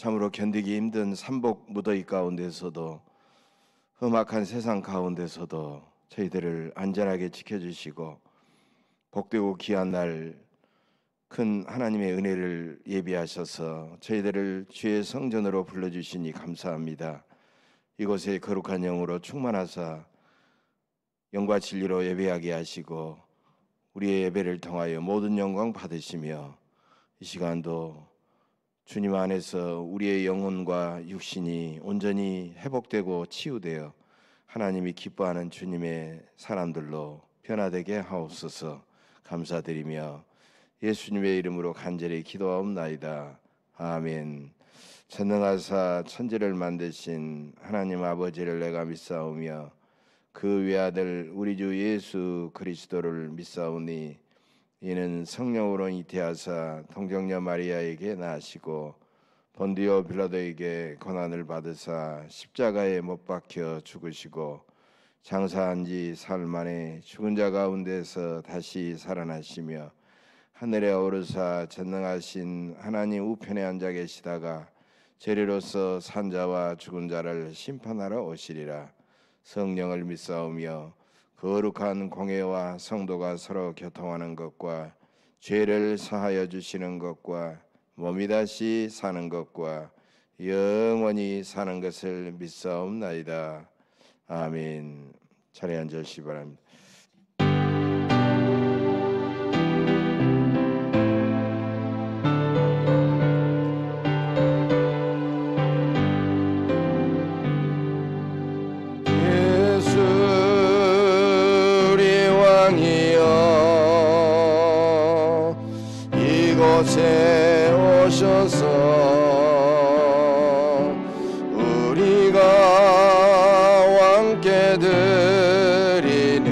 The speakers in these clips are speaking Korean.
참으로 견디기 힘든 삼복 무더위 가운데서도, 험악한 세상 가운데서도 저희들을 안전하게 지켜주시고 복되고 귀한 날 큰 하나님의 은혜를 예비하셔서 저희들을 주의 성전으로 불러주시니 감사합니다. 이곳에 거룩한 영으로 충만하사 영과 진리로 예배하게 하시고 우리의 예배를 통하여 모든 영광 받으시며, 이 시간도 주님 안에서 우리의 영혼과 육신이 온전히 회복되고 치유되어 하나님이 기뻐하는 주님의 사람들로 변화되게 하옵소서. 감사드리며 예수님의 이름으로 간절히 기도하옵나이다. 아멘. 전능하사 천지를 만드신 하나님 아버지를 내가 믿사오며 그 외아들 우리 주 예수 그리스도를 믿사오니, 이는 성령으로 잉태하사 동정녀 마리아에게 나시고 본디오 빌라도에게 고난을 받으사 십자가에 못 박혀 죽으시고 장사한 지 사흘 만에 죽은 자 가운데서 다시 살아나시며 하늘에 오르사 전능하신 하나님 우편에 앉아 계시다가 재리로서 산자와 죽은 자를 심판하러 오시리라. 성령을 믿사오며 거룩한 공회와 성도가 서로 교통하는 것과 죄를 사하여 주시는 것과 몸이 다시 사는 것과 영원히 사는 것을 믿사옵나이다. 아멘. 자리에 앉으시기 바랍니다. 이곳에 오셔서 우리가 왕께 드리는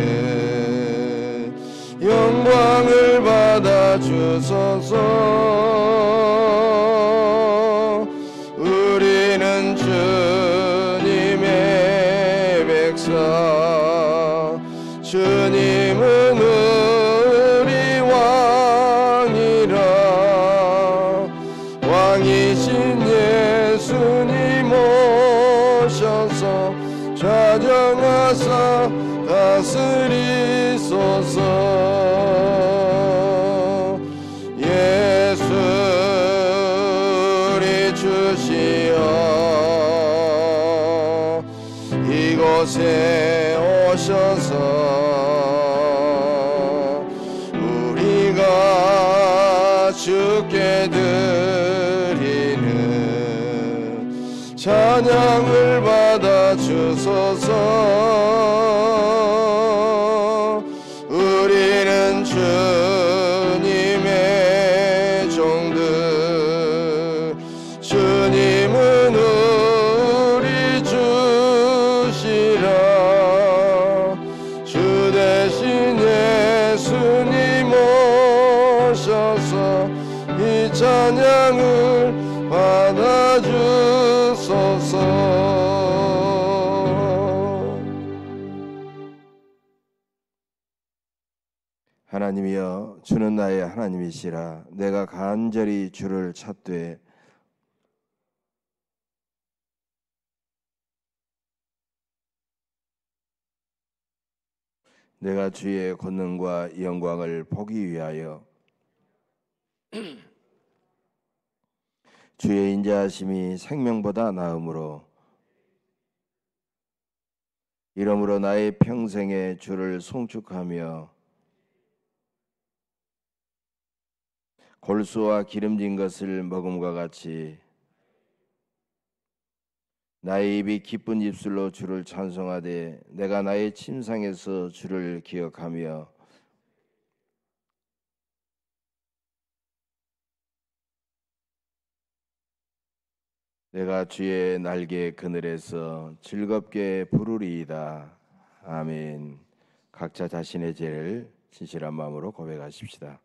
영광을 받아 주소서. 우리는 주님의 백성, 주님은 우리 왕이라. 왕이신 예수님 오셔서 좌정하사 다스리소서. 예수 우리 주시여 이곳에 오셔서 우리가 주께 드리는 찬양을 받아 주소서. 우리는 주님의 종들, 주님은 우리 주시라. 주 대신 예수님 오셔서 이 찬양을 받아 주소서. 하나님이여, 주는 나의 하나님이시라. 내가 간절히 주를 찾되 내가 주의 권능과 영광을 보기 위하여 주의 인자하심이 생명보다 나음으로 이러므로 나의 평생에 주를 송축하며 골수와 기름진 것을 먹음과 같이 나의 입이 기쁜 입술로 주를 찬송하되 내가 나의 침상에서 주를 기억하며 내가 주의 날개 그늘에서 즐겁게 부르리이다. 아멘. 각자 자신의 죄를 진실한 마음으로 고백하십시다.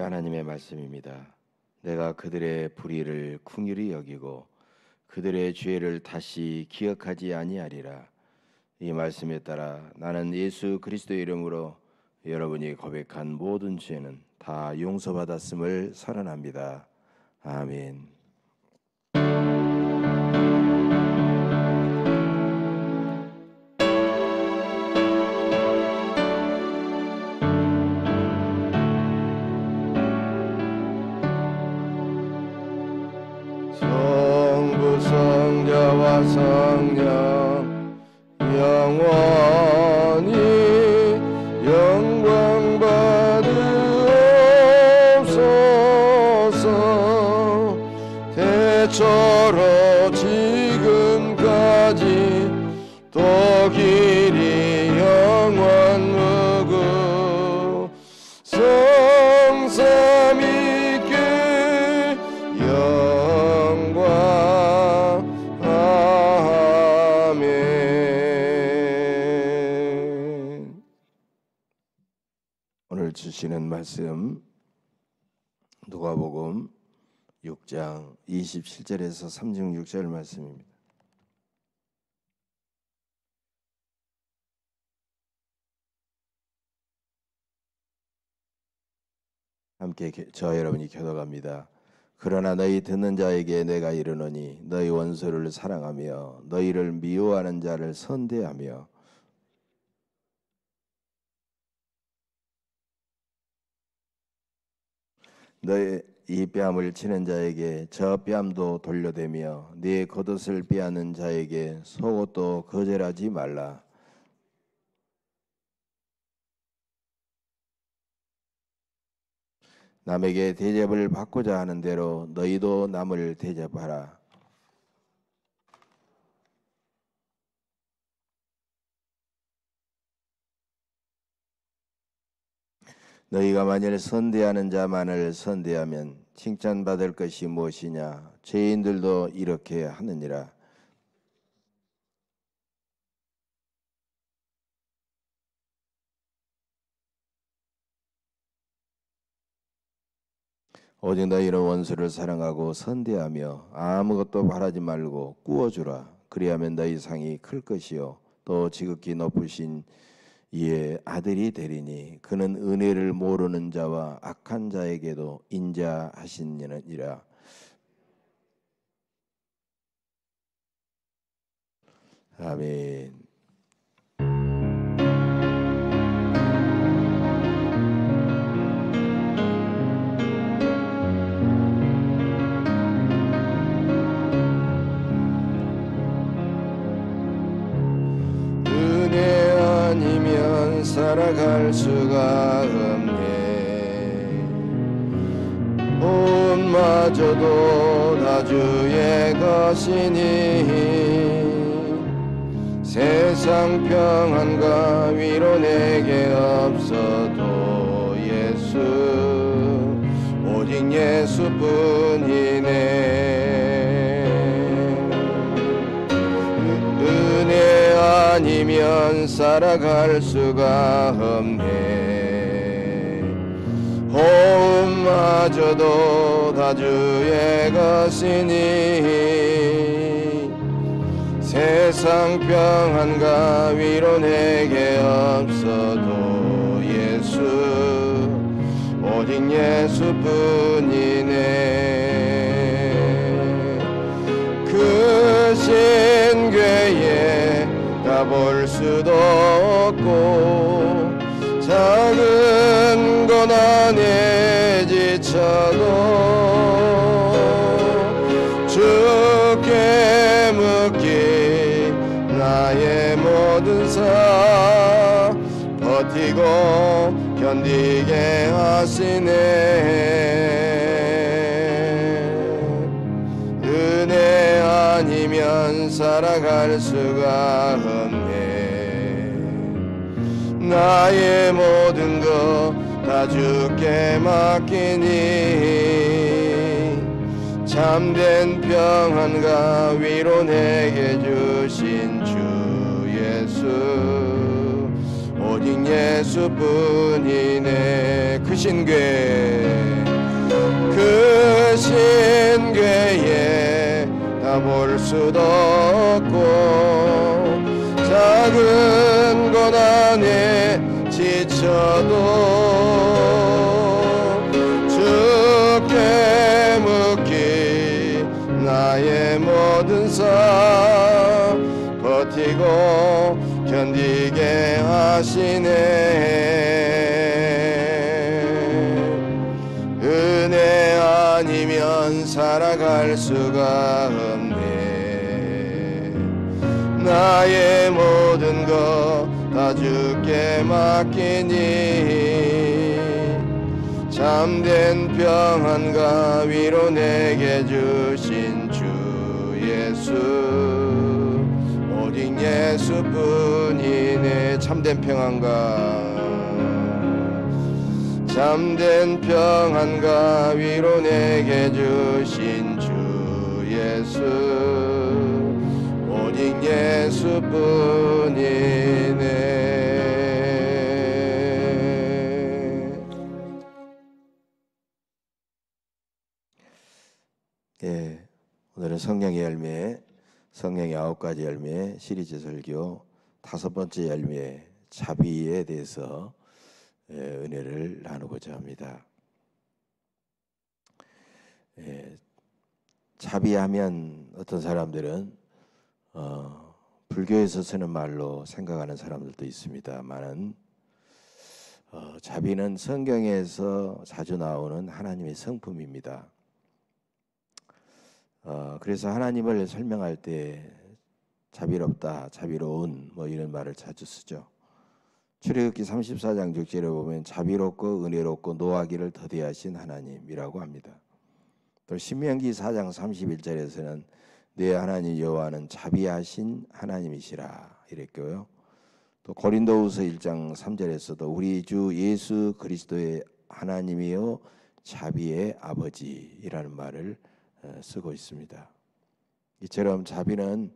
하나님의 말씀입니다. 내가 그들의 불의를 긍휼히 여기고 그들의 죄를 다시 기억하지 아니하리라. 이 말씀에 따라 나는 예수 그리스도의 이름으로 여러분이 고백한 모든 죄는 다 용서받았음을 선언합니다. 아멘. 성부 성자와 성령 영원히 영광 받으옵소서. 대처로 지금까지 또 길이 영원 무궁 성삼위께 영광. 아멘. 오늘 주시는 말씀 누가복음 6장 27절에서 36절 말씀입니다. 함께 저 여러분이 교독합니다. 그러나 너희 듣는 자에게 내가 이르노니 너희 원수를 사랑하며 너희를 미워하는 자를 선대하며 너희 이 뺨을 치는 자에게 저 뺨도 돌려대며 네 겉옷을 빼앗는 자에게 속옷도 거절하지 말라. 남에게 대접을 받고자 하는 대로 너희도 남을 대접하라. 너희가 만일 선대하는 자만을 선대하면 칭찬받을 것이 무엇이냐? 죄인들도 이렇게 하느니라. 오직 너희는 원수를 사랑하고 선대하며 아무것도 바라지 말고 꾸어주라. 그리하면 너희 상이 클 것이요 또 지극히 높으신 이의 아들이 되리니 그는 은혜를 모르는 자와 악한 자에게도 인자하시느니라. 아멘. 살아갈 수가 없네. 온마저도 다 주의 것이니 세상 평안과 위로 내게 없어도 예수 오직 예수뿐이네. 아니면 살아갈 수가 없네. 호흡마저도 다 주의 것이니 세상 평안과 위로 내게 없어도 예수 오직 예수뿐이네. 그 신궤에 가볼 수도 없고 작은 것 안에 지쳐도 주께 묻기 나의 모든 사 버티고 견디게 하시네. 은혜 아니면 살아갈 수가 없네. 나의 모든 것 다 주께 맡기니 참된 평안과 위로 내게 주신 주 예수 오직 예수뿐이네. 그 신궤에 다 볼 수도 없고 작은 고난에 지쳐도 주께 묻기 나의 모든 삶 버티고 견디게 하시네. 은혜 아니면 살아갈 수가 없네. 나의 모든 것 다 주께 맡기니 참된 평안과 위로 내게 주신 주 예수 오직 예수뿐이네. 참된 평안과 위로 내게 주신 주 예수 오직 예수뿐이네. 예, 오늘은 성령의 열매, 성령의 9가지 열매 시리즈 설교 5번째 열매 자비에 대해서 은혜를 나누고자 합니다. 자비하면 어떤 사람들은 불교에서 쓰는 말로 생각하는 사람들도 있습니다만은 자비는 성경에서 자주 나오는 하나님의 성품입니다. 그래서 하나님을 설명할 때 자비롭다, 자비로운 이런 말을 자주 쓰죠. 출애굽기 34장 6절에 보면 자비롭고 은혜롭고 노하기를 더디하신 하나님이라고 합니다. 또 신명기 4장 31절에서는 내 하나님 여호와는 자비하신 하나님이시라 이랬고요. 또 고린도후서 1장 3절에서도 우리 주 예수 그리스도의 하나님이요 자비의 아버지이라는 말을 쓰고 있습니다. 이처럼 자비는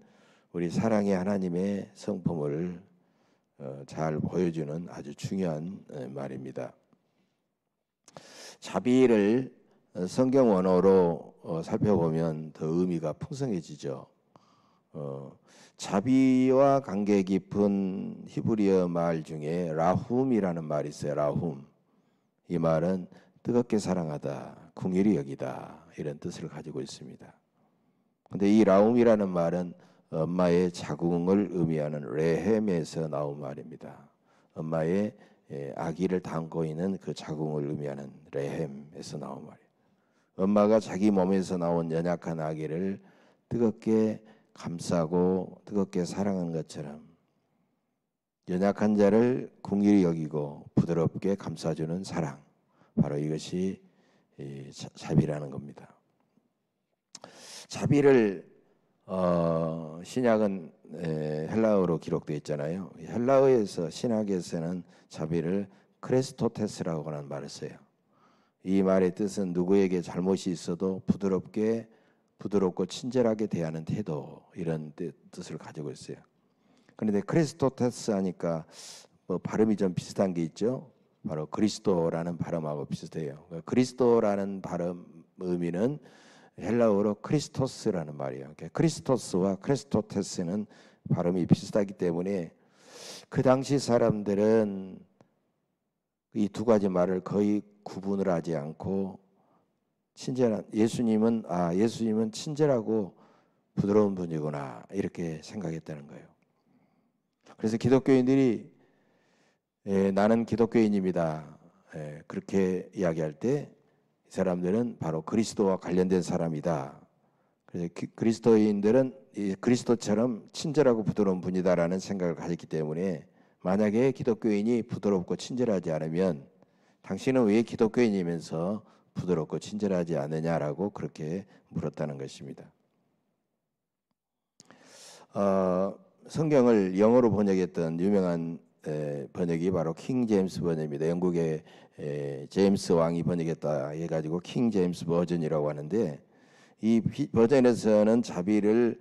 우리 사랑의 하나님의 성품을 잘 보여주는 아주 중요한 말입니다. 자비를 성경 원어로 살펴보면 더 의미가 풍성해지죠. 자비와 관계 깊은 히브리어 말 중에 라훔이라는 말이 있어요. 라훔. 이 말은 뜨겁게 사랑하다, 긍휼히 여기다 이런 뜻을 가지고 있습니다. 근데 이 라훔이라는 말은 엄마의 자궁을 의미하는 레헴에서 나온 말입니다. 엄마의 아기를 담고 있는 그 자궁을 의미하는 레헴에서 나온 말이에요. 엄마가 자기 몸에서 나온 연약한 아기를 뜨겁게 감싸고 뜨겁게 사랑한 것처럼 연약한 자를 긍휼히 여기고 부드럽게 감싸주는 사랑, 바로 이것이 자비라는 겁니다. 자비를 신약은 헬라어로 기록되어 있잖아요. 헬라어에서 신학에서는 자비를 크레스토테스라고 하는 말을 써요. 이 말의 뜻은 누구에게 잘못이 있어도 부드럽고 친절하게 대하는 태도, 이런 뜻을 가지고 있어요. 그런데 크리스토테스 하니까 발음이 좀 비슷한 게 있죠. 바로 그리스도라는 발음하고 비슷해요. 그리스도라는 발음 의미는 헬라어로 크리스토스라는 말이에요. 크리스토스와 크리스토테스는 발음이 비슷하기 때문에 그 당시 사람들은 이 두 가지 말을 거의 구분을 하지 않고 친절한 예수님은 친절하고 부드러운 분이구나 이렇게 생각했다는 거예요. 그래서 기독교인들이 나는 기독교인입니다. 그렇게 이야기할 때 이 사람들은 바로 그리스도와 관련된 사람이다. 그래서 그리스도인들은 그리스도처럼 친절하고 부드러운 분이다라는 생각을 가졌기 때문에 만약에 기독교인이 부드럽고 친절하지 않으면 당신은 왜 기독교인이면서 부드럽고 친절하지 않느냐라고 그렇게 물었다는 것입니다. 성경을 영어로 번역했던 유명한 번역이 바로 킹 제임스 번역입니다. 영국의 제임스 왕이 번역했다 해가지고 킹 제임스 버전이라고 하는데 이 버전에서는 자비를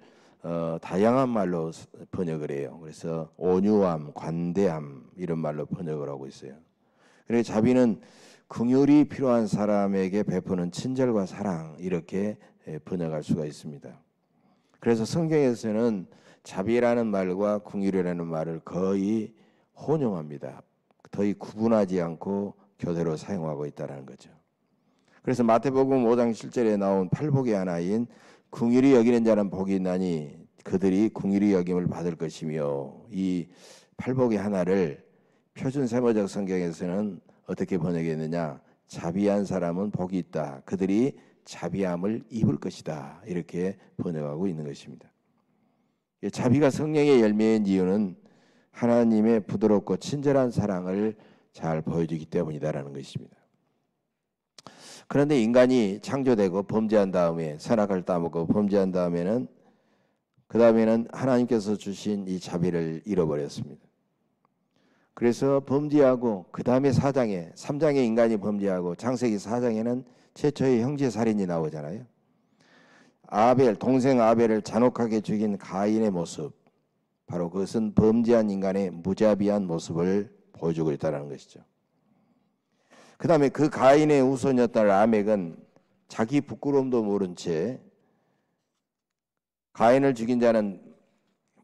다양한 말로 번역을 해요. 그래서 온유함, 관대함 이런 말로 번역을 하고 있어요. 그래서 자비는 긍휼이 필요한 사람에게 베푸는 친절과 사랑 이렇게 번역할 수가 있습니다. 그래서 성경에서는 자비라는 말과 긍휼이라는 말을 거의 혼용합니다. 거의 구분하지 않고 교대로 사용하고 있다는 거죠. 그래서 마태복음 5장 7절에 나온 팔복의 하나인 긍휼히 여기는 자는 복이 있나니 그들이 긍휼히 여김을 받을 것이며, 이 팔복의 하나를 표준 세모적 성경에서는 어떻게 번역했느냐, 자비한 사람은 복이 있다, 그들이 자비함을 입을 것이다, 이렇게 번역하고 있는 것입니다. 자비가 성령의 열매인 이유는 하나님의 부드럽고 친절한 사랑을 잘 보여주기 때문이다라는 것입니다. 그런데 인간이 창조되고 범죄한 다음에, 선악을 따먹고 범죄한 다음에는 그 다음에는 하나님께서 주신 이 자비를 잃어버렸습니다. 그래서 범죄하고 그 다음에 3장에 인간이 범죄하고 창세기 4장에는 최초의 형제살인이 나오잖아요. 동생 아벨을 잔혹하게 죽인 가인의 모습, 바로 그것은 범죄한 인간의 무자비한 모습을 보여주고 있다는 것이죠. 그 다음에 그 가인의 후손이었던 라멕은 자기 부끄러움도 모른 채 가인을 죽인 자는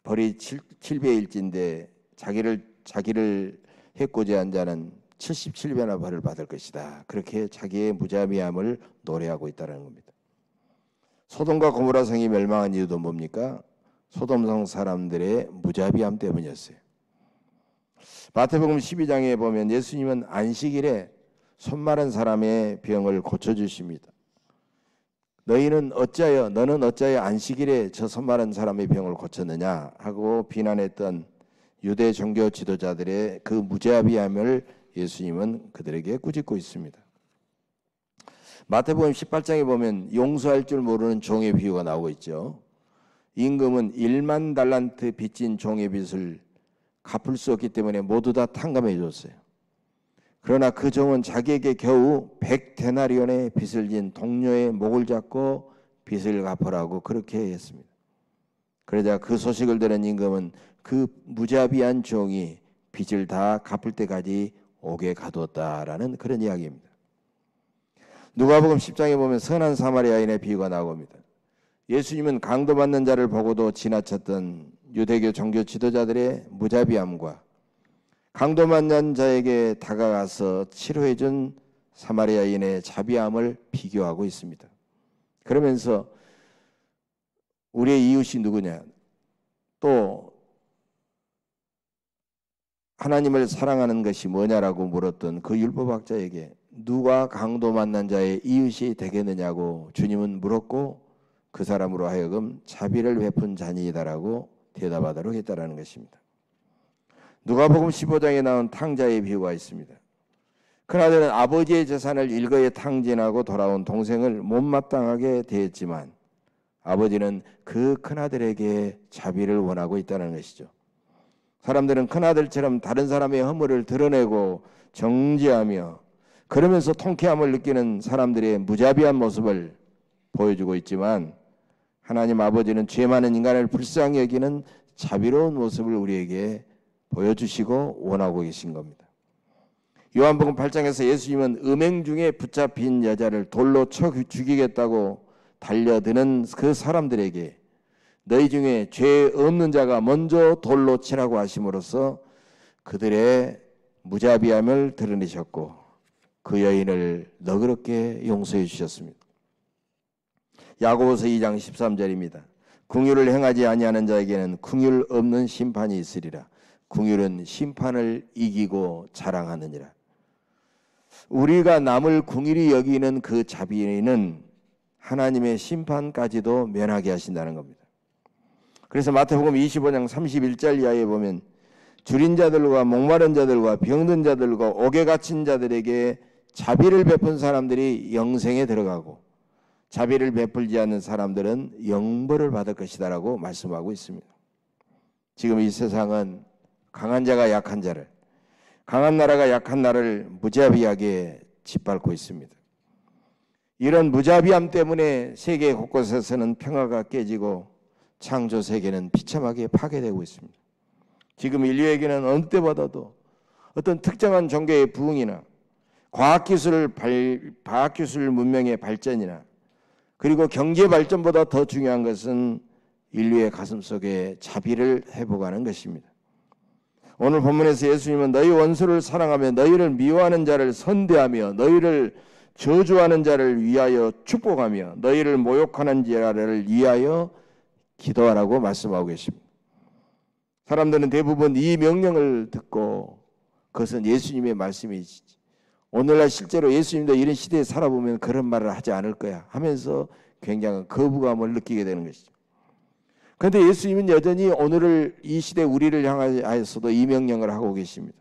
벌이 7배일진데 자기를 해코지 한 자는 77배나 벌을 받을 것이다, 그렇게 자기의 무자비함을 노래하고 있다는 겁니다. 소돔과 고모라 성이 멸망한 이유도 뭡니까? 소돔성 사람들의 무자비함 때문이었어요. 마태복음 12장에 보면 예수님은 안식일에 손 마른 사람의 병을 고쳐주십니다. 너는 어찌하여 안식일에 저 손 마른 사람의 병을 고쳤느냐 하고 비난했던 유대 종교 지도자들의 그 무자비함을 예수님은 그들에게 꾸짖고 있습니다. 마태복음 18장에 보면 용서할 줄 모르는 종의 비유가 나오고 있죠. 임금은 1만 달란트 빚진 종의 빚을 갚을 수 없기 때문에 모두 다 탕감해 줬어요. 그러나 그 종은 자기에게 겨우 100데나리온의 빚을 진 동료의 목을 잡고 빚을 갚으라고 그렇게 했습니다. 그러자 그 소식을 들은 임금은 그 무자비한 종이 빚을 다 갚을 때까지 옥에 가두었다라는 그런 이야기입니다. 누가복음 10장에 보면 선한 사마리아인의 비유가 나옵니다. 예수님은 강도받는 자를 보고도 지나쳤던 유대교 종교 지도자들의 무자비함과 강도받는 자에게 다가가서 치료해준 사마리아인의 자비함을 비교하고 있습니다. 그러면서 우리의 이웃이 누구냐, 또 하나님을 사랑하는 것이 뭐냐라고 물었던 그 율법학자에게 누가 강도 만난 자의 이웃이 되겠느냐고 주님은 물었고, 그 사람으로 하여금 자비를 베푼 자니이다라고 대답하도록 했다라는 것입니다. 누가복음 15장에 나온 탕자의 비유가 있습니다. 큰아들은 아버지의 재산을 일거에 탕진하고 돌아온 동생을 못마땅하게 대했지만 아버지는 그 큰아들에게 자비를 원하고 있다는 것이죠. 사람들은 큰아들처럼 다른 사람의 허물을 드러내고 정죄하며 그러면서 통쾌함을 느끼는 사람들의 무자비한 모습을 보여주고 있지만, 하나님 아버지는 죄 많은 인간을 불쌍히 여기는 자비로운 모습을 우리에게 보여주시고 원하고 계신 겁니다. 요한복음 8장에서 예수님은 음행 중에 붙잡힌 여자를 돌로 쳐 죽이겠다고 달려드는 그 사람들에게 너희 중에 죄 없는 자가 먼저 돌로 치라고 하심으로써 그들의 무자비함을 드러내셨고 그 여인을 너그럽게 용서해 주셨습니다. 야고보서 2장 13절입니다. 긍휼을 행하지 아니하는 자에게는 긍휼 없는 심판이 있으리라. 긍휼은 심판을 이기고 자랑하느니라. 우리가 남을 긍휼히 여기는 그 자비는 하나님의 심판까지도 면하게 하신다는 겁니다. 그래서 마태복음 25장 31절 이하에 보면 줄인 자들과 목마른 자들과 병든 자들과 옥에 갇힌 자들에게 자비를 베푼 사람들이 영생에 들어가고 자비를 베풀지 않는 사람들은 영벌을 받을 것이다라고 말씀하고 있습니다. 지금 이 세상은 강한 자가 약한 자를, 강한 나라가 약한 나라를 무자비하게 짓밟고 있습니다. 이런 무자비함 때문에 세계 곳곳에서는 평화가 깨지고 창조 세계는 비참하게 파괴되고 있습니다. 지금 인류에게는 어느 때보다도 어떤 특정한 종교의 부흥이나 과학기술 문명의 발전이나 그리고 경제 발전보다 더 중요한 것은 인류의 가슴 속에 자비를 회복하는 것입니다. 오늘 본문에서 예수님은 너희 원수를 사랑하며 너희를 미워하는 자를 선대하며 너희를 저주하는 자를 위하여 축복하며 너희를 모욕하는 자를 위하여 기도하라고 말씀하고 계십니다. 사람들은 대부분 이 명령을 듣고 그것은 예수님의 말씀이지 오늘날 실제로 예수님도 이런 시대에 살아보면 그런 말을 하지 않을 거야 하면서 굉장한 거부감을 느끼게 되는 것이죠. 그런데 예수님은 여전히 오늘을 이 시대 우리를 향하여서도 이 명령을 하고 계십니다.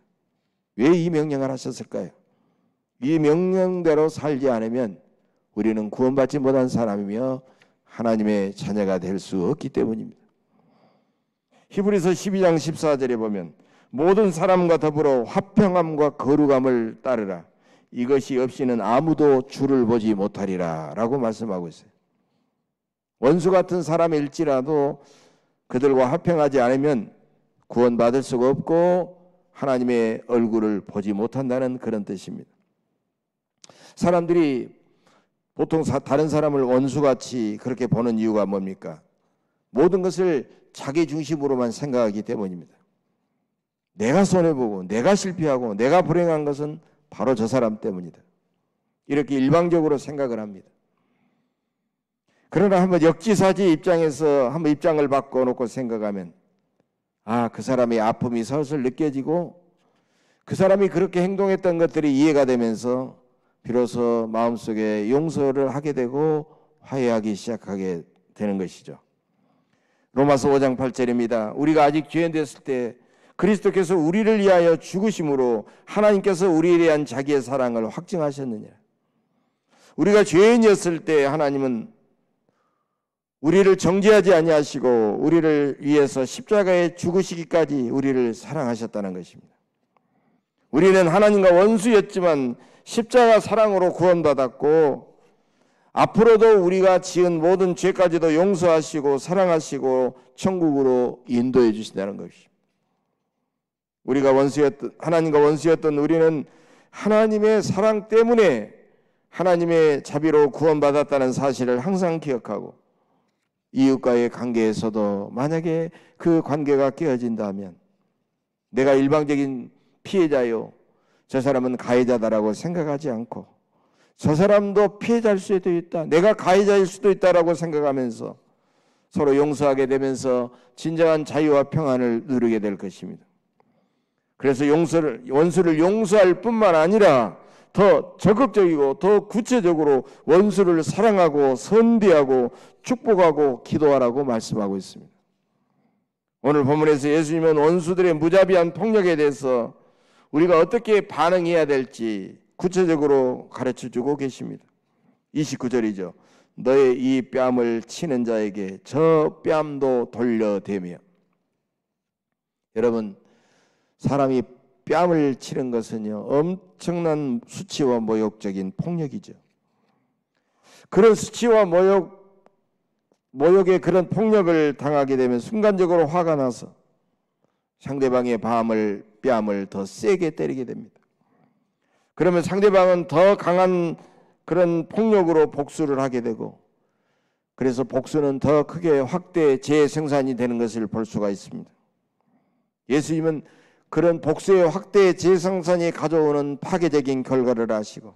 왜 이 명령을 하셨을까요? 이 명령대로 살지 않으면 우리는 구원받지 못한 사람이며 하나님의 자녀가 될 수 없기 때문입니다. 히브리서 12장 14절에 보면 모든 사람과 더불어 화평함과 거룩함을 따르라. 이것이 없이는 아무도 주를 보지 못하리라 라고 말씀하고 있어요. 원수 같은 사람일지라도 그들과 화평하지 않으면 구원받을 수가 없고 하나님의 얼굴을 보지 못한다는 그런 뜻입니다. 사람들이 보통 다른 사람을 원수같이 그렇게 보는 이유가 뭡니까? 모든 것을 자기 중심으로만 생각하기 때문입니다. 내가 손해보고 내가 실패하고 내가 불행한 것은 바로 저 사람 때문이다. 이렇게 일방적으로 생각을 합니다. 그러나 한번 역지사지 입장에서 한번 입장을 바꿔놓고 생각하면 그 사람의 아픔이 슬슬 느껴지고 그 사람이 그렇게 행동했던 것들이 이해가 되면서 비로소 마음속에 용서를 하게 되고 화해하기 시작하게 되는 것이죠. 로마서 5장 8절입니다. 우리가 아직 죄인 됐을 때 그리스도께서 우리를 위하여 죽으심으로 하나님께서 우리에 대한 자기의 사랑을 확증하셨느니라. 우리가 죄인이었을 때 하나님은 우리를 정죄하지 아니하시고 우리를 위해서 십자가에 죽으시기까지 우리를 사랑하셨다는 것입니다. 우리는 하나님과 원수였지만 십자가 사랑으로 구원받았고 앞으로도 우리가 지은 모든 죄까지도 용서하시고 사랑하시고 천국으로 인도해 주신다는 것입니다. 우리가 하나님과 원수였던 우리는 하나님의 사랑 때문에 하나님의 자비로 구원받았다는 사실을 항상 기억하고 이웃과의 관계에서도 만약에 그 관계가 깨어진다면 내가 일방적인 피해자요 저 사람은 가해자다라고 생각하지 않고 저 사람도 피해자일 수도 있다, 내가 가해자일 수도 있다라고 생각하면서 서로 용서하게 되면서 진정한 자유와 평안을 누리게 될 것입니다. 그래서 원수를 용서할 뿐만 아니라 더 적극적이고 더 구체적으로 원수를 사랑하고 선대하고 축복하고 기도하라고 말씀하고 있습니다. 오늘 본문에서 예수님은 원수들의 무자비한 폭력에 대해서 우리가 어떻게 반응해야 될지 구체적으로 가르쳐주고 계십니다. 29절이죠. 너의 이 뺨을 치는 자에게 저 뺨도 돌려대며. 여러분, 사람이 뺨을 치는 것은요 엄청난 수치와 모욕적인 폭력이죠. 그런 수치와 모욕의 그런 폭력을 당하게 되면 순간적으로 화가 나서 상대방의 뺨을 더 세게 때리게 됩니다. 그러면 상대방은 더 강한 그런 폭력으로 복수를 하게 되고 그래서 복수는 더 크게 확대 재생산이 되는 것을 볼 수가 있습니다. 예수님은 그런 복수의 확대 재생산이 가져오는 파괴적인 결과를 아시고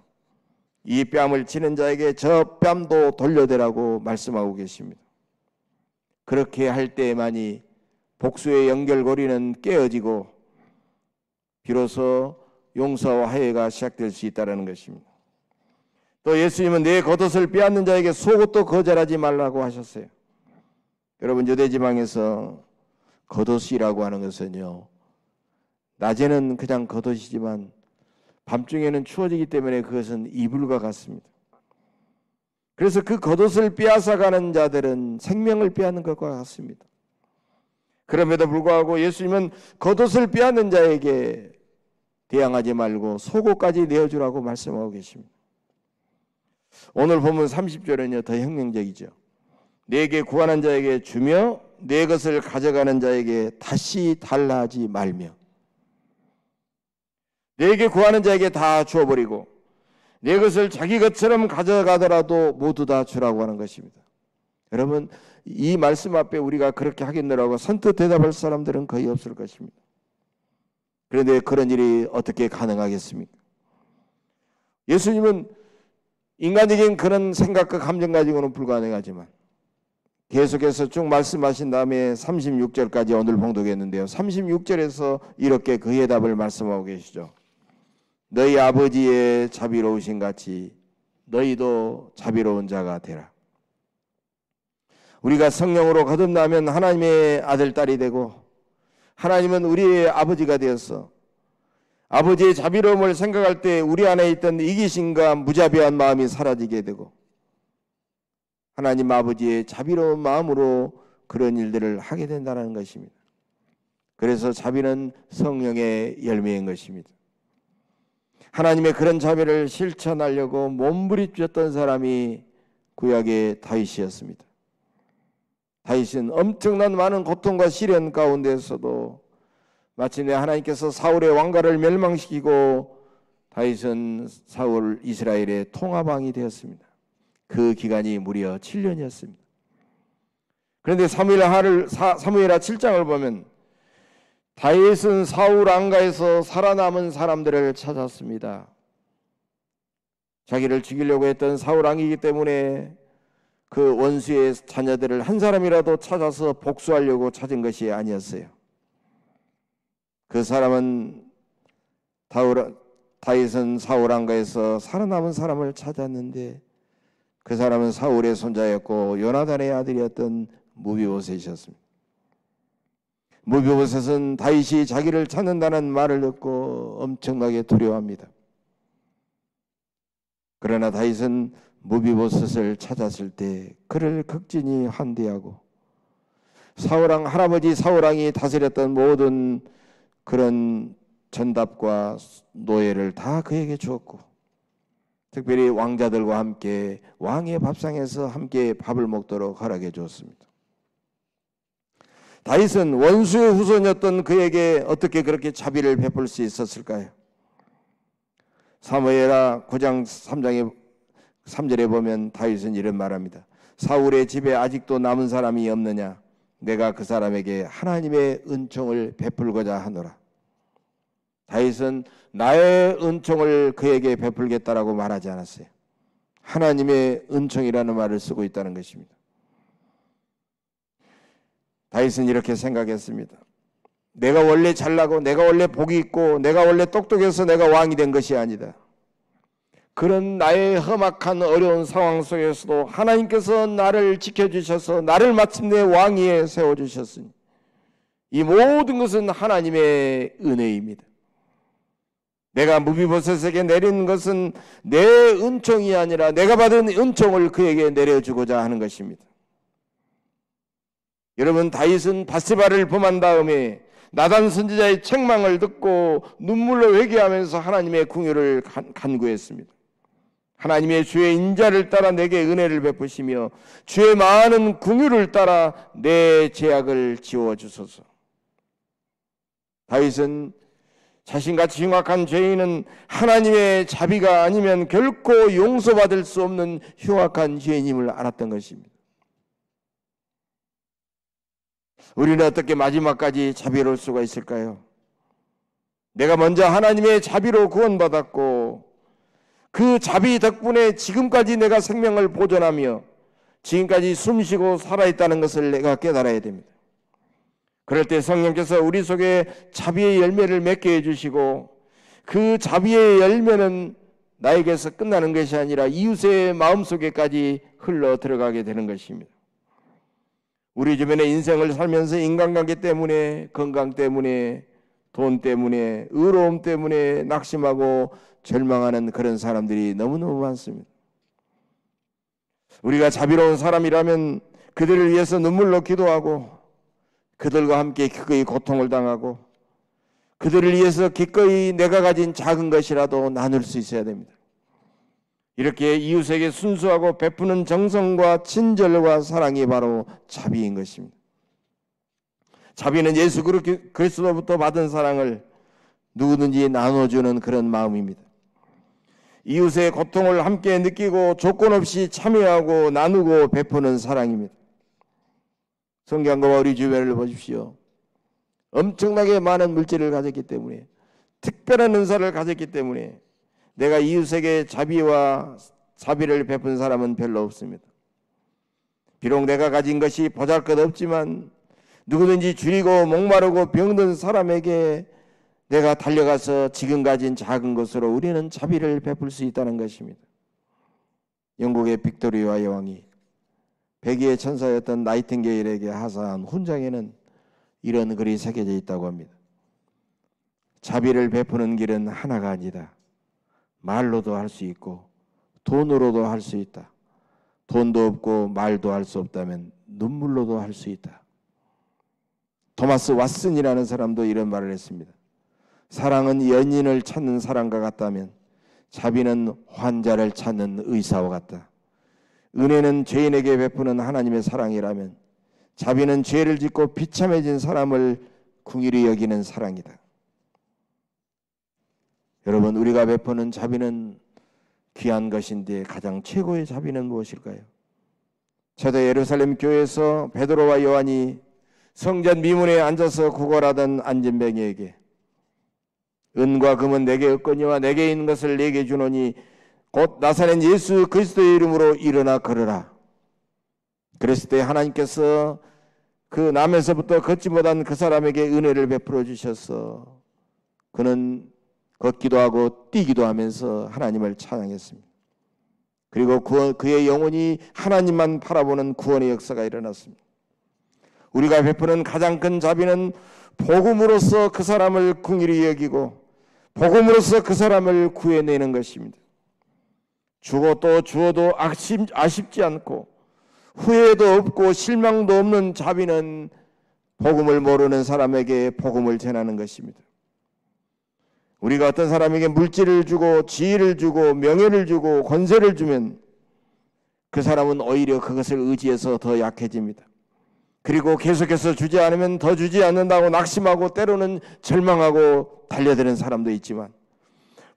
이 뺨을 치는 자에게 저 뺨도 돌려대라고 말씀하고 계십니다. 그렇게 할 때만이 복수의 연결고리는 깨어지고 비로소 용서와 화해가 시작될 수 있다는 것입니다. 또 예수님은 내 겉옷을 빼앗는 자에게 속옷도 거절하지 말라고 하셨어요. 여러분, 유대지방에서 겉옷이라고 하는 것은요 낮에는 그냥 겉옷이지만 밤중에는 추워지기 때문에 그것은 이불과 같습니다. 그래서 그 겉옷을 빼앗아가는 자들은 생명을 빼앗는 것과 같습니다. 그럼에도 불구하고 예수님은 겉옷을 빼앗는 자에게 대항하지 말고 속옷까지 내어주라고 말씀하고 계십니다. 오늘 보면 30절은요 더 혁명적이죠. 내게 구하는 자에게 주며 내 것을 가져가는 자에게 다시 달라 하지 말며 내게 구하는 자에게 다 주어버리고 내 것을 자기 것처럼 가져가더라도 모두 다 주라고 하는 것입니다. 여러분, 이 말씀 앞에 우리가 그렇게 하겠느라고 선뜻 대답할 사람들은 거의 없을 것입니다. 그런데 그런 일이 어떻게 가능하겠습니까? 예수님은 인간적인 그런 생각과 감정 가지고는 불가능하지만 계속해서 쭉 말씀하신 다음에 36절까지 오늘 봉독했는데요. 36절에서 이렇게 그의 답을 말씀하고 계시죠. 너희 아버지의 자비로우신 같이 너희도 자비로운 자가 되라. 우리가 성령으로 거듭나면 하나님의 아들, 딸이 되고 하나님은 우리의 아버지가 되어서 아버지의 자비로움을 생각할 때 우리 안에 있던 이기심과 무자비한 마음이 사라지게 되고 하나님 아버지의 자비로운 마음으로 그런 일들을 하게 된다는 것입니다. 그래서 자비는 성령의 열매인 것입니다. 하나님의 그런 자비를 실천하려고 몸부림쳤던 사람이 구약의 다윗이었습니다. 다윗은 엄청난 많은 고통과 시련 가운데서도 마침내 하나님께서 사울의 왕가를 멸망시키고 다윗은 사울 이스라엘의 통합왕이 되었습니다. 그 기간이 무려 7년이었습니다. 그런데 사무엘하 7장을 보면 다윗은 사울 왕가에서 살아남은 사람들을 찾았습니다. 자기를 죽이려고 했던 사울 왕이기 때문에 그 원수의 자녀들을 한 사람이라도 찾아서 복수하려고 찾은 것이 아니었어요. 그 사람은 다윗은 사울 왕가에서 살아남은 사람을 찾았는데 그 사람은 사울의 손자였고 요나단의 아들이었던 무비보셋이었습니다. 무비보셋은 다윗이 자기를 찾는다는 말을 듣고 엄청나게 두려워합니다. 그러나 다윗은 무비보셋을 찾았을 때 그를 극진히 환대하고 사울왕 할아버지 사울왕이 다스렸던 모든 그런 전답과 노예를 다 그에게 주었고 특별히 왕자들과 함께 왕의 밥상에서 함께 밥을 먹도록 허락해 주었습니다. 다윗은 원수의 후손이었던 그에게 어떻게 그렇게 자비를 베풀 수 있었을까요? 사무엘하 9장 3절에 보면 다윗은 이런 말합니다. 사울의 집에 아직도 남은 사람이 없느냐? 내가 그 사람에게 하나님의 은총을 베풀고자 하노라. 다윗은 나의 은총을 그에게 베풀겠다라고 말하지 않았어요. 하나님의 은총이라는 말을 쓰고 있다는 것입니다. 다윗은 이렇게 생각했습니다. 내가 원래 잘나고 내가 원래 복이 있고 내가 원래 똑똑해서 내가 왕이 된 것이 아니다. 그런 나의 험악한 어려운 상황 속에서도 하나님께서 나를 지켜주셔서 나를 마침내 왕위에 세워주셨으니 이 모든 것은 하나님의 은혜입니다. 내가 무비보셋에게 내린 것은 내 은총이 아니라 내가 받은 은총을 그에게 내려주고자 하는 것입니다. 여러분, 다윗은 밧세바를 범한 다음에 나단 선지자의 책망을 듣고 눈물로 회개하면서 하나님의 긍휼을 간구했습니다. 하나님의 주의 인자를 따라 내게 은혜를 베푸시며 주의 많은 긍휼을 따라 내 죄악을 지워주소서. 다윗은 자신같이 흉악한 죄인은 하나님의 자비가 아니면 결코 용서받을 수 없는 흉악한 죄인임을 알았던 것입니다. 우리는 어떻게 마지막까지 자비로울 수가 있을까요? 내가 먼저 하나님의 자비로 구원받았고 그 자비 덕분에 지금까지 내가 생명을 보존하며 지금까지 숨쉬고 살아있다는 것을 내가 깨달아야 됩니다. 그럴 때 성령께서 우리 속에 자비의 열매를 맺게 해주시고 그 자비의 열매는 나에게서 끝나는 것이 아니라 이웃의 마음속에까지 흘러 들어가게 되는 것입니다. 우리 주변의 인생을 살면서 인간관계 때문에, 건강 때문에, 돈 때문에, 의로움 때문에 낙심하고 절망하는 그런 사람들이 너무너무 많습니다. 우리가 자비로운 사람이라면 그들을 위해서 눈물로 기도하고 그들과 함께 기꺼이 고통을 당하고 그들을 위해서 기꺼이 내가 가진 작은 것이라도 나눌 수 있어야 됩니다. 이렇게 이웃에게 순수하고 베푸는 정성과 친절과 사랑이 바로 자비인 것입니다. 자비는 예수 그리스도부터 받은 사랑을 누구든지 나눠주는 그런 마음입니다. 이웃의 고통을 함께 느끼고 조건 없이 참여하고 나누고 베푸는 사랑입니다. 성경과 우리 주변을 보십시오. 엄청나게 많은 물질을 가졌기 때문에, 특별한 은사를 가졌기 때문에 내가 이웃에게 자비를 베푼 사람은 별로 없습니다. 비록 내가 가진 것이 보잘것없지만 누구든지 줄이고 목마르고 병든 사람에게 내가 달려가서 지금 가진 작은 것으로 우리는 자비를 베풀 수 있다는 것입니다. 영국의 빅토리아 여왕이 백의의 천사였던 나이팅게일에게 하사한 훈장에는 이런 글이 새겨져 있다고 합니다. 자비를 베푸는 길은 하나가 아니다. 말로도 할 수 있고 돈으로도 할 수 있다. 돈도 없고 말도 할 수 없다면 눈물로도 할 수 있다. 토마스 왓슨이라는 사람도 이런 말을 했습니다. 사랑은 연인을 찾는 사랑과 같다면 자비는 환자를 찾는 의사와 같다. 은혜는 죄인에게 베푸는 하나님의 사랑이라면 자비는 죄를 짓고 비참해진 사람을 긍휼히 여기는 사랑이다. 여러분, 우리가 베푸는 자비는 귀한 것인데 가장 최고의 자비는 무엇일까요? 초대 예루살렘 교회에서 베드로와 요한이 성전 미문에 앉아서 구걸하던 안진뱅이에게 은과 금은 내게 없거니와 내게 있는 것을 내게 주노니 곧 나사렛 예수 그리스도의 이름으로 일어나 걸으라. 그랬을 때 하나님께서 그 남에서부터 걷지 못한 그 사람에게 은혜를 베풀어 주셔서 그는 걷기도 하고 뛰기도 하면서 하나님을 찬양했습니다. 그리고 그의 영혼이 하나님만 바라보는 구원의 역사가 일어났습니다. 우리가 베푸는 가장 큰 자비는 복음으로써 그 사람을 긍휼히 여기고 복음으로써 그 사람을 구해내는 것입니다. 주고 또 주어도 아쉽지 않고 후회도 없고 실망도 없는 자비는 복음을 모르는 사람에게 복음을 전하는 것입니다. 우리가 어떤 사람에게 물질을 주고 지위를 주고 명예를 주고 권세를 주면 그 사람은 오히려 그것을 의지해서 더 약해집니다. 그리고 계속해서 주지 않으면 더 주지 않는다고 낙심하고 때로는 절망하고 달려드는 사람도 있지만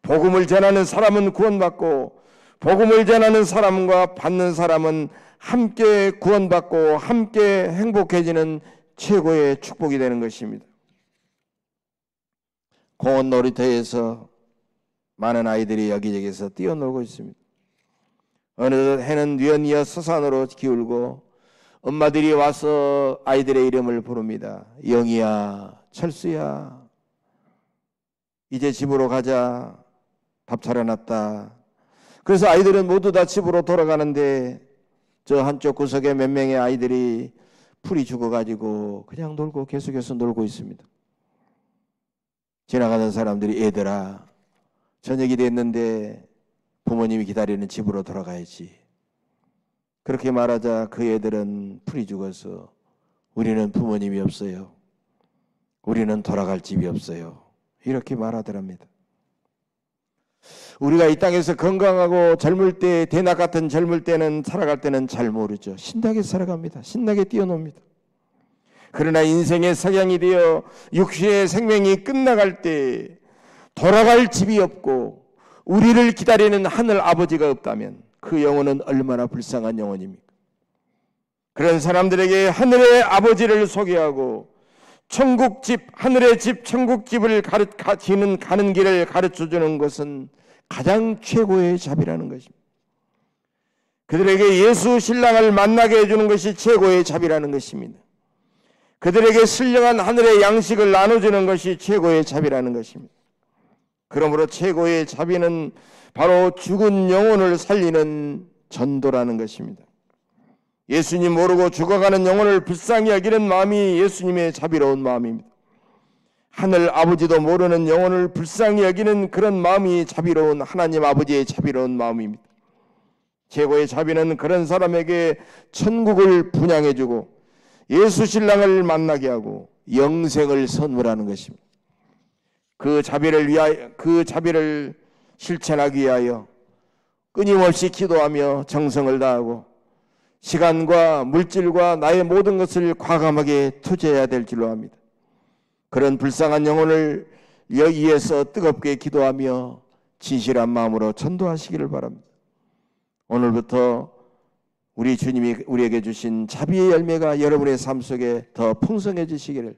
복음을 전하는 사람은 구원받고 복음을 전하는 사람과 받는 사람은 함께 구원받고 함께 행복해지는 최고의 축복이 되는 것입니다. 공원 놀이터에서 많은 아이들이 여기저기서 뛰어놀고 있습니다. 어느덧 해는 뉘엿뉘엿 서산으로 기울고 엄마들이 와서 아이들의 이름을 부릅니다. 영희야, 철수야, 이제 집으로 가자. 밥 차려놨다. 그래서 아이들은 모두 다 집으로 돌아가는데 저 한쪽 구석에 몇 명의 아이들이 풀이 죽어가지고 그냥 놀고 계속해서 놀고 있습니다. 지나가는 사람들이 얘들아, 저녁이 됐는데 부모님이 기다리는 집으로 돌아가야지. 그렇게 말하자 그 애들은 풀이 죽어서 우리는 부모님이 없어요. 우리는 돌아갈 집이 없어요. 이렇게 말하더랍니다. 우리가 이 땅에서 건강하고 젊을 때, 대낮 같은 젊을 때는 살아갈 때는 잘 모르죠. 신나게 살아갑니다. 신나게 뛰어놉니다. 그러나 인생의 석양이 되어 육신의 생명이 끝나갈 때 돌아갈 집이 없고 우리를 기다리는 하늘 아버지가 없다면 그 영혼은 얼마나 불쌍한 영혼입니까? 그런 사람들에게 하늘의 아버지를 소개하고 천국집, 하늘의 집, 천국집을 가는 길을 가르쳐주는 것은 가장 최고의 자비라는 것입니다. 그들에게 예수 신랑을 만나게 해주는 것이 최고의 자비라는 것입니다. 그들에게 신령한 하늘의 양식을 나눠주는 것이 최고의 자비라는 것입니다. 그러므로 최고의 자비는 바로 죽은 영혼을 살리는 전도라는 것입니다. 예수님 모르고 죽어가는 영혼을 불쌍히 여기는 마음이 예수님의 자비로운 마음입니다. 하늘 아버지도 모르는 영혼을 불쌍히 여기는 그런 마음이 자비로운 하나님 아버지의 자비로운 마음입니다. 최고의 자비는 그런 사람에게 천국을 분양해주고 예수 신랑을 만나게 하고 영생을 선물하는 것입니다. 그 자비를 실천하기 위하여 끊임없이 기도하며 정성을 다하고 시간과 물질과 나의 모든 것을 과감하게 투자해야 될 줄로 압니다. 그런 불쌍한 영혼을 여기에서 뜨겁게 기도하며 진실한 마음으로 전도하시기를 바랍니다. 오늘부터 우리 주님이 우리에게 주신 자비의 열매가 여러분의 삶 속에 더 풍성해지시기를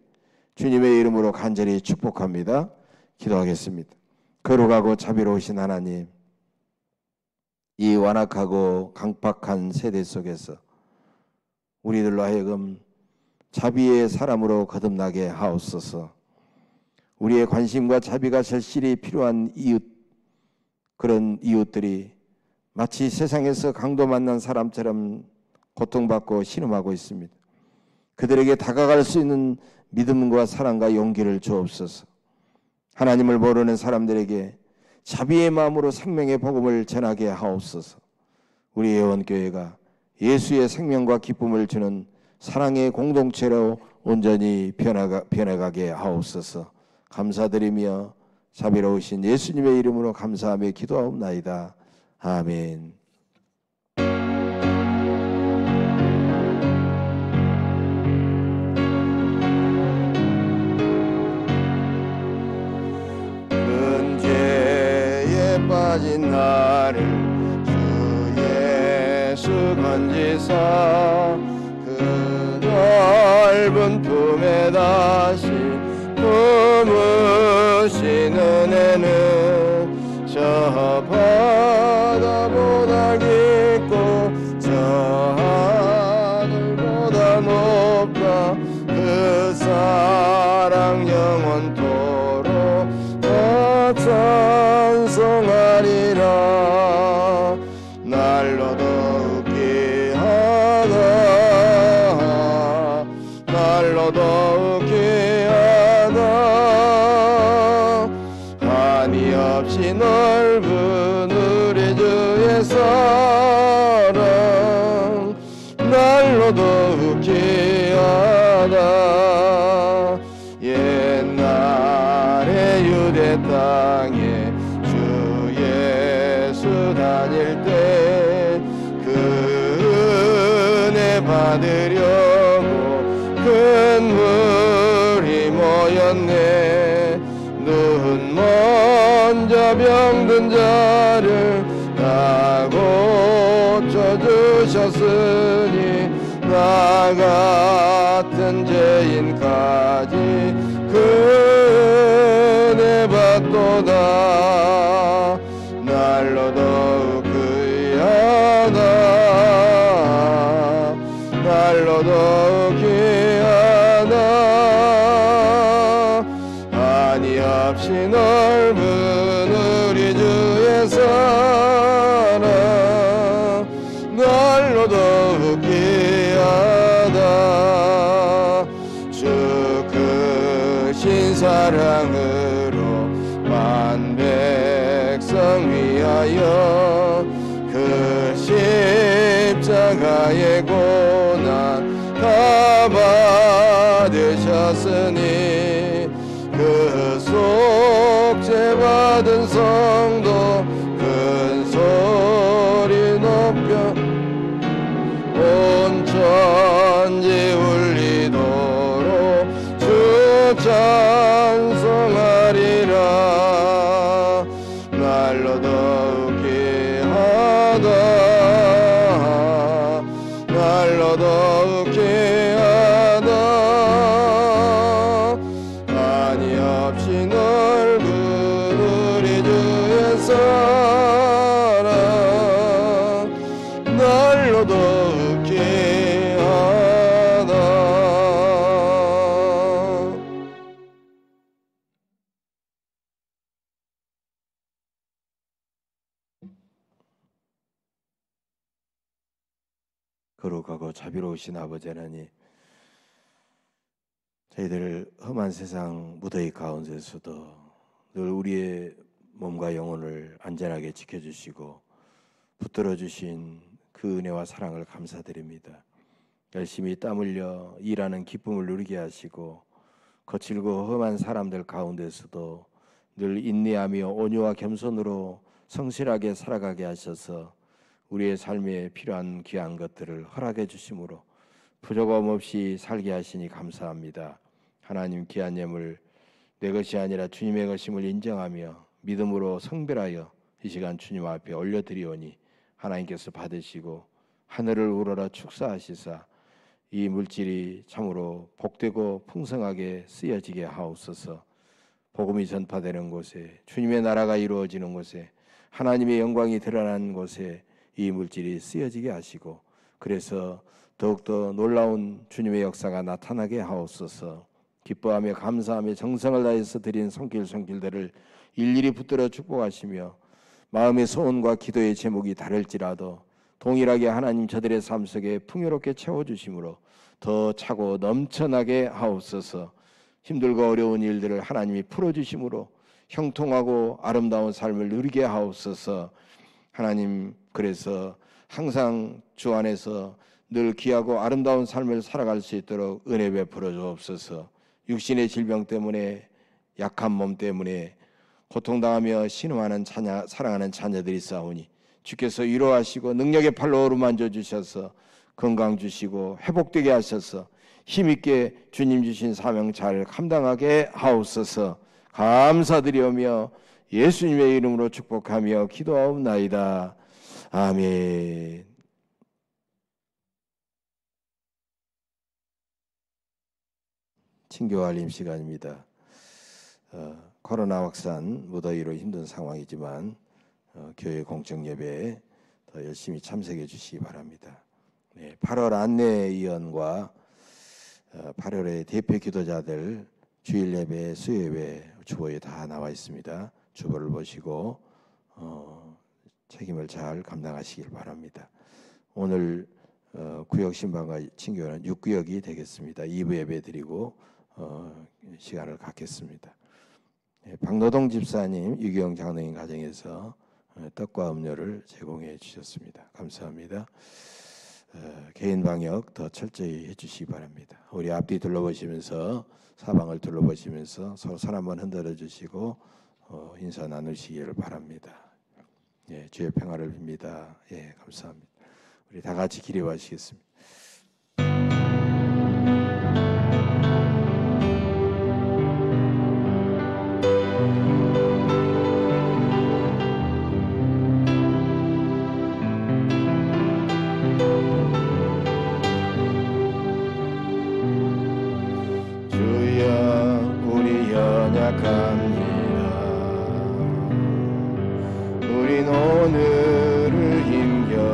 주님의 이름으로 간절히 축복합니다. 기도하겠습니다. 거룩하고 자비로우신 하나님, 이 완악하고 강팍한 세대 속에서 우리들로 하여금 자비의 사람으로 거듭나게 하옵소서. 우리의 관심과 자비가 절실히 필요한 이웃, 그런 이웃들이 마치 세상에서 강도 만난 사람처럼 고통받고 신음하고 있습니다. 그들에게 다가갈 수 있는 믿음과 사랑과 용기를 주옵소서. 하나님을 모르는 사람들에게 자비의 마음으로 생명의 복음을 전하게 하옵소서. 우리 예원교회가 예수의 생명과 기쁨을 주는 사랑의 공동체로 온전히 변해가게 하옵소서. 감사드리며 자비로우신 예수님의 이름으로 감사하며 기도하옵나이다. 아멘. 큰 죄에 빠진 나를 주 예수 건지사 그 넓은 품에 다시 품으신 은혜는 저 바다보다 깊고 저 하늘보다 높다. 그 사랑 영원토록 찬송하리라. 날로 더욱이 하다 날로 더욱이 하다. 한이 없이 넓은 우리 주의 사랑 날로 더욱이 하다. 옛날에 유대 땅에 주 예수 다닐 때 그 은혜 받으려고 큰 물이 모였네. 눈 먼저 병든 자를 다 고쳐주셨으니 나 같은 죄인까지 그 은혜 받도다. 날로 더욱 귀하다 날로 더욱 귀하다. 한이 없이 넓은 우리 주의 사랑 날로 더욱 귀하다. 주 크신 사랑으로 만 백성 위하여 그 십자가의 고난 다 받으셨으니 그 속죄 받은 성도 큰 소리 높여 온 천지 울리도록 주 찬송하리라. 날로 더욱 귀하다 날로 더욱 귀하다. 한이 없이 넓은 우리 주의 사랑 날로 더욱 귀하다. 거룩하고 자비로우신 아버지 하나님, 저희들 험한 세상 무더위 가운데서도 늘 우리의 몸과 영혼을 안전하게 지켜주시고 붙들어 주신 그 은혜와 사랑을 감사드립니다. 열심히 땀 흘려 일하는 기쁨을 누리게 하시고 거칠고 험한 사람들 가운데서도 늘 인내하며 온유와 겸손으로 성실하게 살아가게 하셔서 우리의 삶에 필요한 귀한 것들을 허락해 주심으로 부족함 없이 살게 하시니 감사합니다. 하나님 귀한 예물 내 것이 아니라 주님의 것임을 인정하며 믿음으로 성별하여 이 시간 주님 앞에 올려드리오니 하나님께서 받으시고 하늘을 우러러 축사하시사 이 물질이 참으로 복되고 풍성하게 쓰여지게 하옵소서. 복음이 전파되는 곳에 주님의 나라가 이루어지는 곳에 하나님의 영광이 드러나는 곳에 이 물질이 쓰여지게 하시고 그래서 더욱더 놀라운 주님의 역사가 나타나게 하옵소서. 기뻐하며 감사하며 정성을 다해서 드린 손길들을 일일이 붙들어 축복하시며 마음의 소원과 기도의 제목이 다를지라도 동일하게 하나님 저들의 삶 속에 풍요롭게 채워주심으로 더 차고 넘쳐나게 하옵소서. 힘들고 어려운 일들을 하나님이 풀어주심으로 형통하고 아름다운 삶을 누리게 하옵소서. 하나님 그래서 항상 주 안에서 늘 귀하고 아름다운 삶을 살아갈 수 있도록 은혜 베풀어 주옵소서. 육신의 질병 때문에 약한 몸 때문에 고통당하며 신음하는 사랑하는 자녀들이 싸우니 주께서 위로하시고 능력의 팔로 어루만져 주셔서 건강 주시고 회복되게 하셔서 힘있게 주님 주신 사명 잘 감당하게 하옵소서. 감사드리오며 예수님의 이름으로 축복하며 기도하옵나이다. 아멘. 친교 알림 시간입니다. 코로나 확산 무더위로 힘든 상황이지만 교회 공적 예배에 더 열심히 참석해 주시기 바랍니다. 8월 안내위원과 8월의 대표 기도자들 주일 예배, 수요 예배 주보에 다 나와 있습니다. 주보를 보시고 책임을 잘 감당하시길 바랍니다. 오늘 구역 신방과 친교는 6구역이 되겠습니다. 2부 예배 드리고 시간을 갖겠습니다. 박노동 집사님 유경 장로님 가정에서 떡과 음료를 제공해 주셨습니다. 감사합니다. 개인 방역 더 철저히 해주시기 바랍니다. 우리 앞뒤 둘러보시면서 사방을 둘러보시면서 서로 손 한번 흔들어 주시고 인사 나누시기를 바랍니다. 주의 평화를 빕니다. 감사합니다. 우리 다 같이 기도하시겠습니다. 우린 오늘을 힘겨워합니다.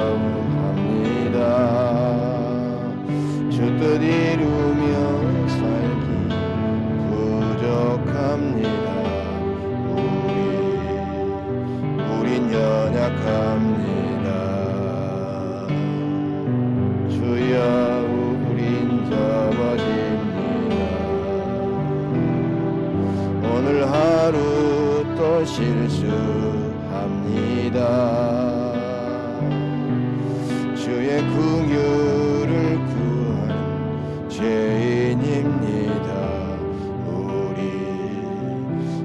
주 뜻 이루며 살기 부족합니다. 우린 연약합니다. 주여 우린 접어집니다. 오늘 하루 또 실수합니다. 주의 긍휼을 구하는 죄인입니다. 우리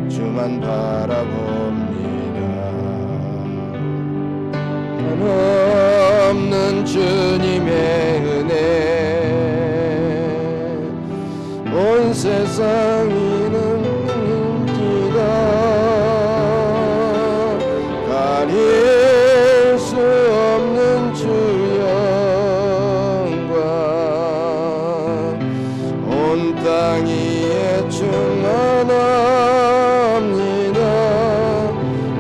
주만 바라봅니다. 한없는 주님의 은혜 온 세상이 가릴 수 없는 주 영광 온 땅 위에 충만합니다.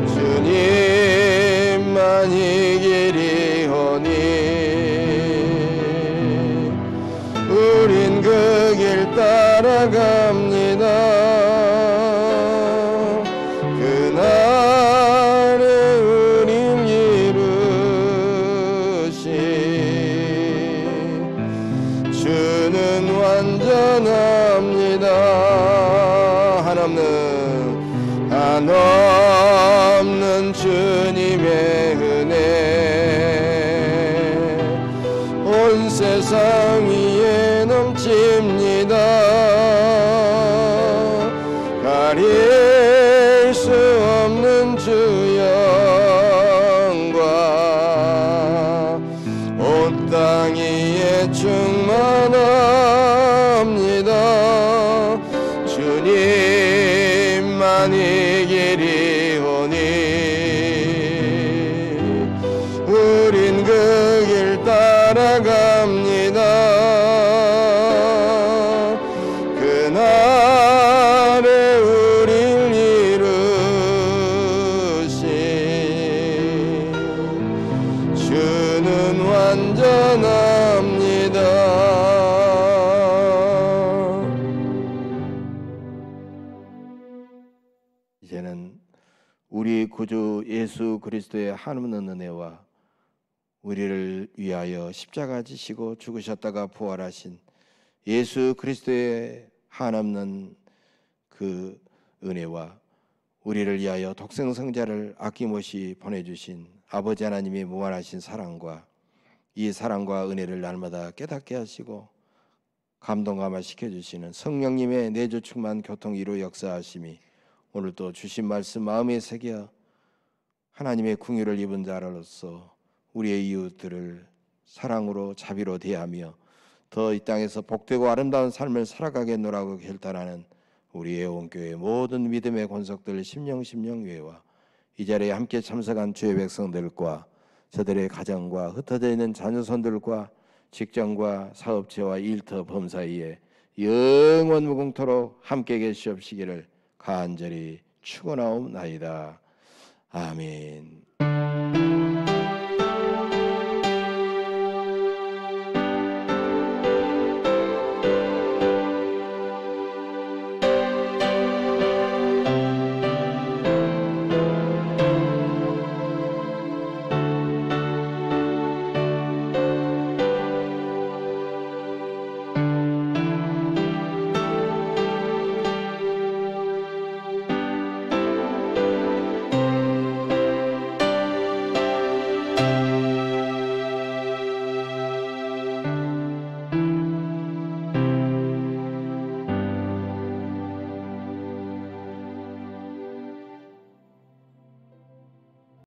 주님만 이기리오니 우린 그 길 따라갑니다. 한없는 주님의 은혜 온 세상 위에 넘칩니다. 가릴 수 없는 주 영광 주님만이 길이오니 우린 그 길 따라갑니다. 그날에 우릴 이루신 주는 완전합니다. 이제는 우리 구주 예수 그리스도의 한없는 은혜와 우리를 위하여 십자가 지시고 죽으셨다가 부활하신 예수 그리스도의 한없는 그 은혜와 우리를 위하여 독생성자를 아낌없이 보내주신 아버지 하나님의 무한하신 사랑과 이 사랑과 은혜를 날마다 깨닫게 하시고 감동감화 시켜주시는 성령님의 내주 충만 교통 이루 역사하심이 오늘도 주신 말씀 마음에 새겨 하나님의 궁유를 입은 자로서 우리의 이웃들을 사랑으로 자비로 대하며 더 이 땅에서 복되고 아름다운 삶을 살아가겠노라고 결단하는 우리 애원교회 모든 믿음의 권속들 심령외와 이 자리에 함께 참석한 주의 백성들과 저들의 가정과 흩어져 있는 자녀손들과 직장과 사업체와 일터 범사이에 영원 무궁토록 함께 계시옵시기를 간절히 축원하옵나이다. 아멘.